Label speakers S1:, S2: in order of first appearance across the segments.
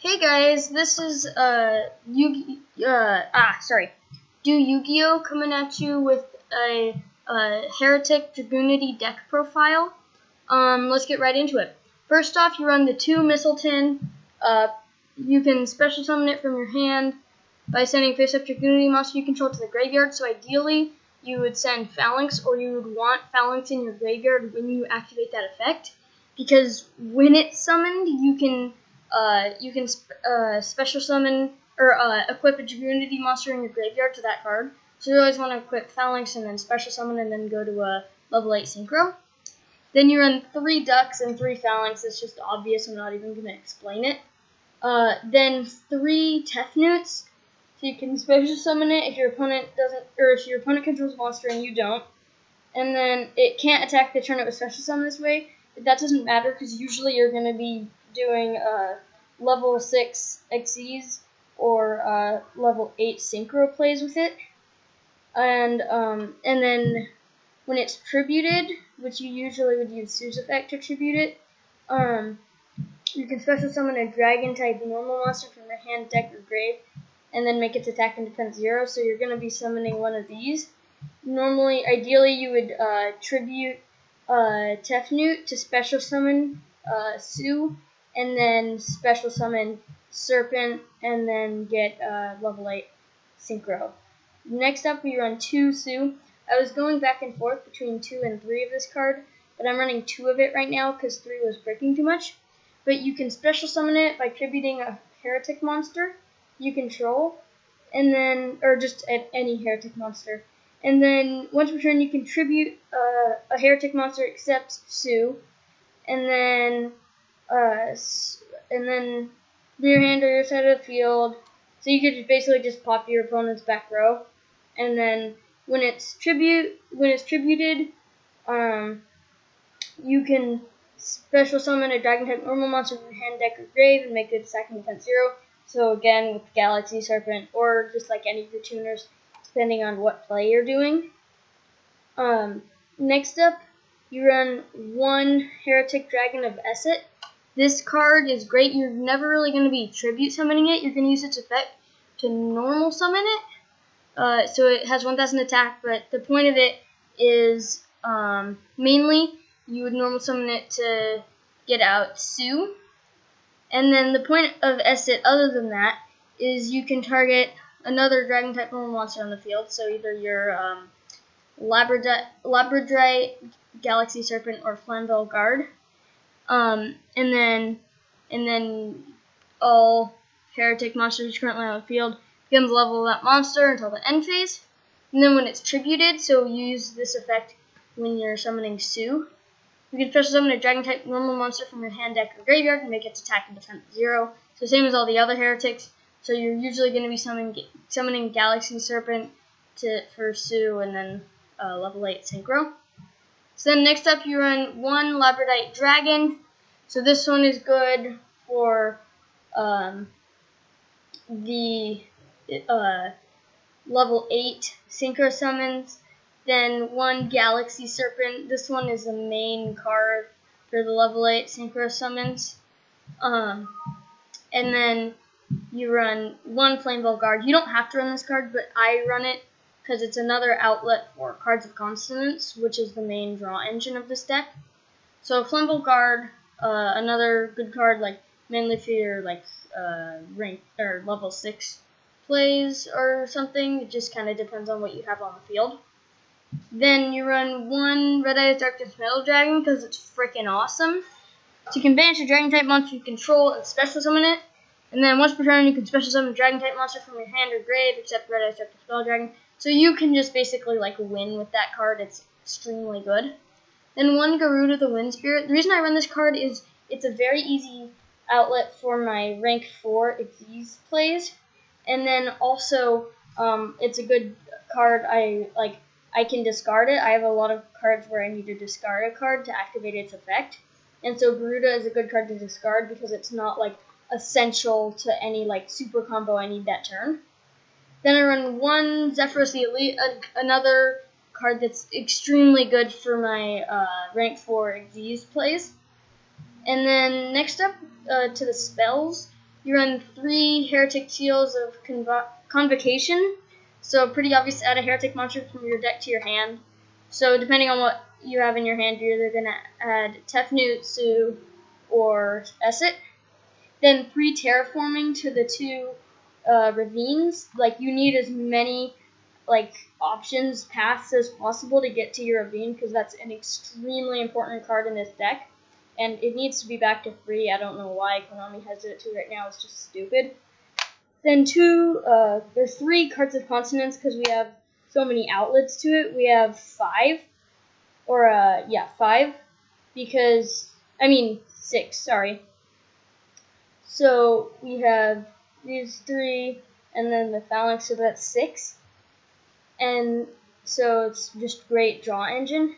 S1: Hey guys, this is DoYou-Gi-Oh coming at you with a Hieratic Dragunity deck profile. Let's get right into it. First off, you run the 2 Misselton. You can special summon it from your hand by sending face-up Dragunity monster you control to the graveyard. So ideally, you would send Phalanx, or you would want Phalanx in your graveyard when you activate that effect, because when it's summoned, you can special summon or equip a Dragunity monster in your graveyard to that card. So you always want to equip Phalanx and then special summon and then go to a level 8 Synchro. Then you run 3 Ducks and 3 Phalanx. It's just obvious. I'm not even going to explain it. Then 3 Tefnutes. So you can special summon it if your opponent doesn't, or if your opponent controls a monster and you don't. And then it can't attack the turn it was special summon this way. But that doesn't matter because usually you're going to be doing level 6 XEs or level 8 Synchro plays with it. And then when it's tributed, which you usually would use Sue's effect to tribute it, you can special summon a dragon type normal monster from your hand, deck, or grave, and then make its attack and defense 0. So you're going to be summoning one of these. Normally, ideally, you would tribute Tefnute to special summon Sue, and then special summon Serpent, and then get level 8 Synchro. Next up, we run 2 Sue. I was going back and forth between 2 and 3 of this card, but I'm running 2 of it right now because 3 was breaking too much. But you can special summon it by tributing a Hieratic monster you control, and then, or just at any Hieratic monster. And then once per turn, you can tribute a Hieratic monster except Sue, and then your hand or your side of the field. So you could basically just pop your opponent's back row, and then when it's tributed, you can special summon a dragon type normal monster from your hand, deck, or grave, and make its attack and defense 0. So again, with Galaxy Serpent, or just like any of your tuners, depending on what play you're doing. Next up, you run 1 Hieratic Dragon of Esset. This card is great. You're never really going to be tribute summoning it. You're going to use its effect to normal summon it. So it has 1000 attack, but the point of it is mainly you would normal summon it to get out Sue. And then the point of Esset, other than that, is you can target another dragon type normal monster on the field. So either your Labradorite, Galaxy Serpent, or Flamvell Guard. And then all Hieratic monsters currently on the field becomes the level of that monster until the end phase. And then when it's tributed, so you use this effect when you're summoning Sue, you can special summon a dragon type normal monster from your hand, deck, or graveyard and make its attack and defense 0. So same as all the other Hieratics. So you're usually going to be summoning Galaxy Serpent for Sue, and then level 8 Synchro. So then next up, you run 1 Labradorite Dragon. So this one is good for the level 8 Synchro summons. Then 1 Galaxy Serpent. This one is the main card for the level 8 Synchro summons. And then you run 1 Flamevell Guard. You don't have to run this card, but I run it because it's another outlet for Cards of Consonance, which is the main draw engine of this deck. So Flamevell Guard, another good card, like mainly for your rank or level 6 plays or something. It just kind of depends on what you have on the field. Then you run 1 Red Eyes Darkness Metal Dragon because it's freaking awesome. So you can banish a dragon type monster you control and special summon it. And then once per turn, you can special summon a dragon type monster from your hand or grave, except Red Eyes Darkness Metal Dragon. So you can just basically win with that card. It's extremely good. Then 1 Garuda the Wind Spirit. The reason I run this card is it's a very easy outlet for my rank 4 Xyz plays. And then also, it's a good card. I can discard it. I have a lot of cards where I need to discard a card to activate its effect. And so Garuda is a good card to discard because it's not essential to any super combo I need that turn. Then I run 1 Zephyros the Elite, another card that's extremely good for my rank 4 Xyz plays. And then next up to the spells, You run 3 Hieratic Seals of Convocation. So pretty obvious to add a Hieratic monster from your deck to your hand. So depending on what you have in your hand, you're either going to add Tefnut, Sue, or Esset. Then 3 Terraforming to the 2 Ravines. Like, you need as many options, paths as possible to get to your Ravine, because that's an extremely important card in this deck. And it needs to be back to free. I don't know why Konami has it to right now. It's just stupid. Then there's 3 Cards of Consonance, because we have so many outlets to it. We have 5. 5. Because, 6, sorry. So we have these 3, and then the Phalanx, so that's 6. And so it's just great draw engine.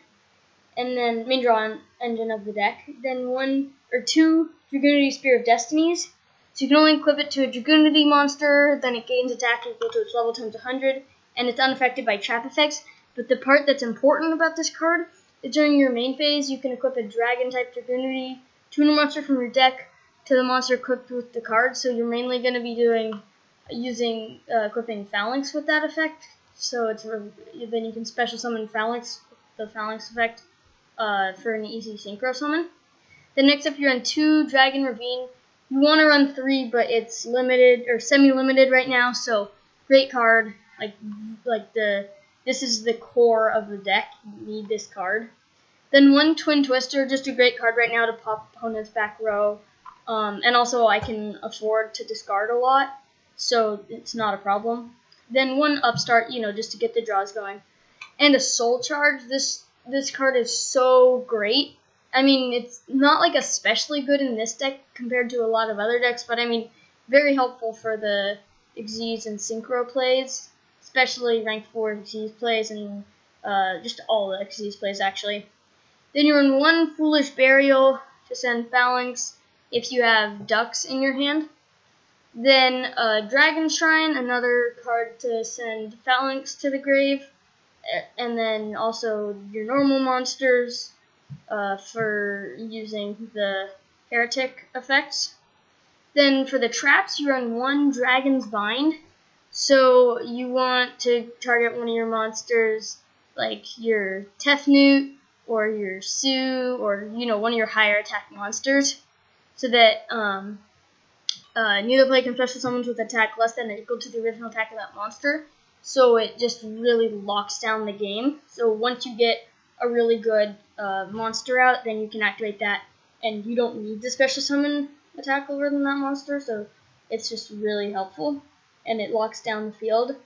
S1: And then main draw engine of the deck. Then 1 or 2 Dragunity Spear of Destinies. So you can only equip it to a Dragunity monster, then it gains attack equal to its level times 100, and it's unaffected by trap effects. But the part that's important about this card is during your main phase, you can equip a Dragon-type Dragunity tuner monster from your deck to the monster equipped with the card. So you're mainly going to be using equipping Phalanx with that effect. So then you can special summon Phalanx, the Phalanx effect, for an easy synchro summon. Then next up, you're on 2 Dragon Ravine. You want to run 3, but it's limited or semi-limited right now. So great card. This is the core of the deck. You need this card. Then 1 Twin Twister, just a great card right now to pop opponent's back row. And also I can afford to discard a lot, so it's not a problem. Then 1 Upstart, just to get the draws going. And a Soul Charge. This card is so great. It's not especially good in this deck compared to a lot of other decks, but very helpful for the Xyz and Synchro plays, especially rank 4 Xyz plays and just all the Xyz plays actually. Then you run 1 Foolish Burial to send Phalanx if you have ducks in your hand. Then Dragon Shrine, another card to send Phalanx to the grave. And then also your normal monsters for using the Hieratic effects. Then for the traps, you run 1 Dragon's Bind. So you want to target one of your monsters, like your Tefnut or your Sue, or one of your higher attack monsters, so that neither player can special summons with attack less than or equal to the original attack of that monster. So it just really locks down the game. So once you get a really good monster out, then you can activate that, and you don't need the special summon attack over than that monster. So it's just really helpful, and it locks down the field.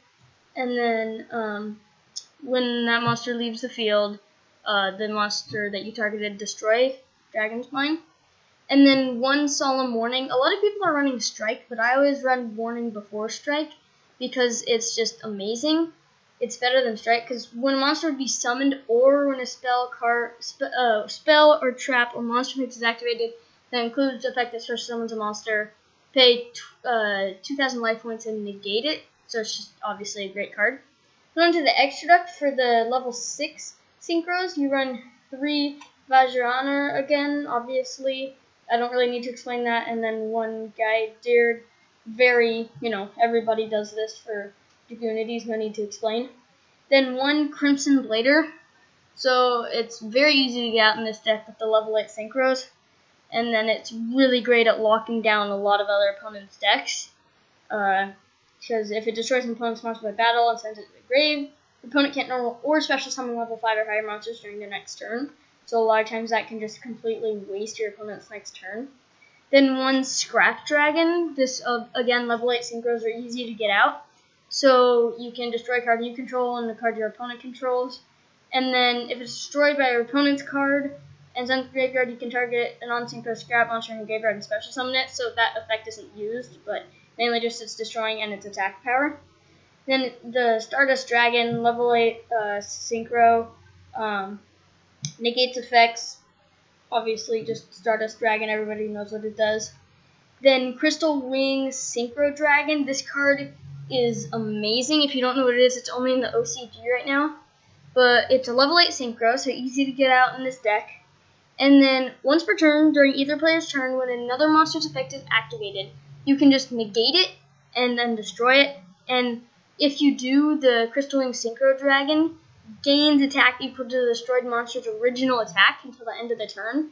S1: And then when that monster leaves the field, the monster that you targeted destroy Dragon's Mine. And then 1 Solemn Warning. A lot of people are running Strike, but I always run Warning before Strike because it's just amazing. It's better than Strike because when a monster would be summoned or when a spell or trap or monster mix is activated that includes the effect that first summons a monster, pay 2,000 life points and negate it. So it's just obviously a great card. Going to the Extra Duct for the level 6 synchros, you run 3 Vajrayana again, obviously. I don't really need to explain that. And then 1 Guide. Everybody does this for Dragunities, no need to explain. Then 1 Crimson Blader. So it's very easy to get out in this deck with the level 8 synchros. And then it's really great at locking down a lot of other opponents' decks. Because if it destroys an opponent's monster by battle and sends it to the grave, the opponent can't normal or special summon level 5 or higher monsters during their next turn. So a lot of times that can just completely waste your opponent's next turn. Then 1 Scrap Dragon. This, again, level 8 synchros are easy to get out. So you can destroy a card you control and the card your opponent controls. And then if it's destroyed by your opponent's card and sent to the graveyard, you can target a non-synchro scrap monster in the graveyard and special summon it. So that effect isn't used, but mainly just it's destroying and its attack power. Then the Stardust Dragon, level 8 synchro, negates effects. Obviously, just Stardust Dragon, everybody knows what it does. Then Crystal Wings Synchro Dragon. This card is amazing. If you don't know what it is, it's only in the OCG right now. But it's a level 8 synchro, so easy to get out in this deck. And then once per turn, during either player's turn, when another monster's effect is activated, you can just negate it and then destroy it. And if you do, the Crystalline Synchro Dragon gains attack equal to the destroyed monster's original attack until the end of the turn.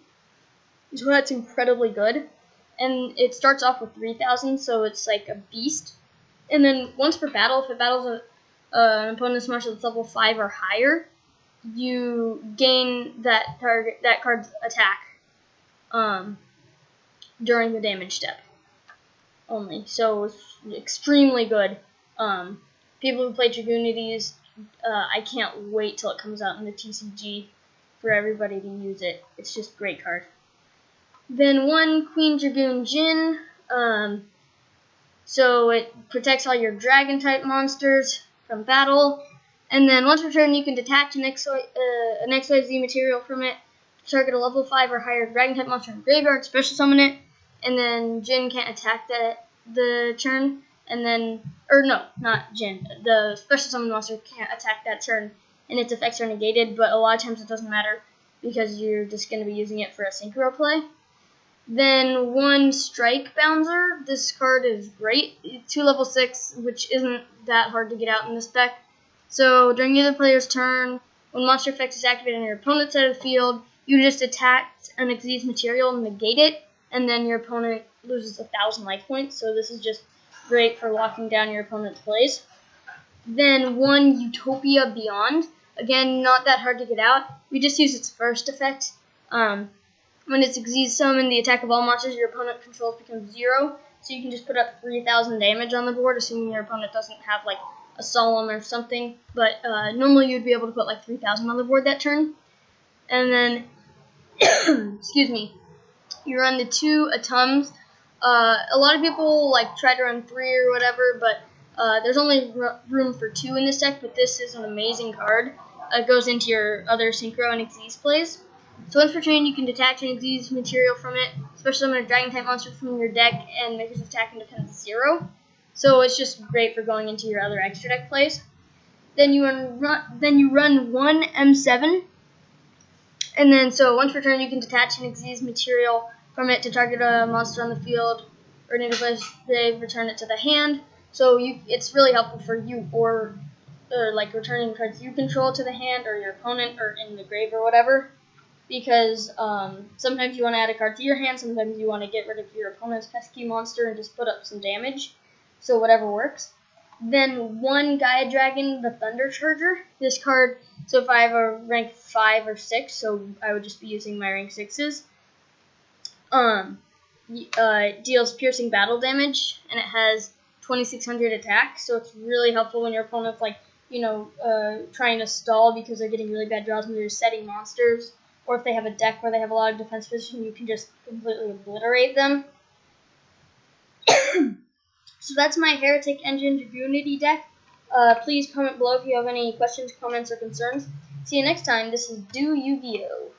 S1: So that's incredibly good. And it starts off with 3,000, so it's like a beast. And then once per battle, if it battles an opponent's monster that's level 5 or higher, you gain that card's attack during the damage step only. So it's extremely good. People who play Dragunities, I can't wait till it comes out in the TCG for everybody to use it. It's just a great card. Then one Queen Dragoon Djinn. So it protects all your dragon type monsters from battle. And then once per turn, you can detach an XYZ material from it, target a level 5 or higher dragon type monster in the graveyard, special summon it, and then Djinn can't attack the turn. And then, or no, not Djinn. The special summon monster can't attack that turn, and its effects are negated. But a lot of times it doesn't matter because you're just going to be using it for a synchro play. Then one Strike Bouncer. This card is great. 2 level 6, which isn't that hard to get out in this deck. So during either player's turn, when monster effect is activated on your opponent's side of the field, you just attack an Xyz material and negate it, and then your opponent loses 1,000 life points. So this is just great for locking down your opponent's plays. Then one Utopia Beyond. Again, not that hard to get out. We just use its first effect. When it's Xyz summoned, the attack of all monsters your opponent controls becomes 0. So you can just put up 3,000 damage on the board, assuming your opponent doesn't have like a Solemn or something. But normally you'd be able to put like 3,000 on the board that turn. And then, excuse me, you run the 2 Atums. A lot of people like try to run 3 or whatever, but there's only room for 2 in this deck. But this is an amazing card. It goes into your other Synchro and Xyz plays. So once per turn, you can detach an Xyz material from it, special summon a dragon type monster from your deck, and make its attack and defense 0. So it's just great for going into your other extra deck plays. Then you run one M7, and then so once per turn, you can detach an Xyz material from it to target a monster on the field, or in play, return it to the hand. So it's really helpful for you or like returning cards you control to the hand, or your opponent, or in the grave or whatever. Because sometimes you want to add a card to your hand, sometimes you want to get rid of your opponent's pesky monster and just put up some damage. So whatever works. Then one Gaia Dragon, the Thunder Charger. This card, so if I have a rank 5 or 6, so I would just be using my rank 6s. It deals piercing battle damage, and it has 2,600 attack, so it's really helpful when your opponent's like, trying to stall because they're getting really bad draws when you're setting monsters. Or if they have a deck where they have a lot of defense position, you can just completely obliterate them. So that's my Hieratic Engine Dragunity deck. Please comment below if you have any questions, comments, or concerns. See you next time. This is DoYou-Gi-Oh!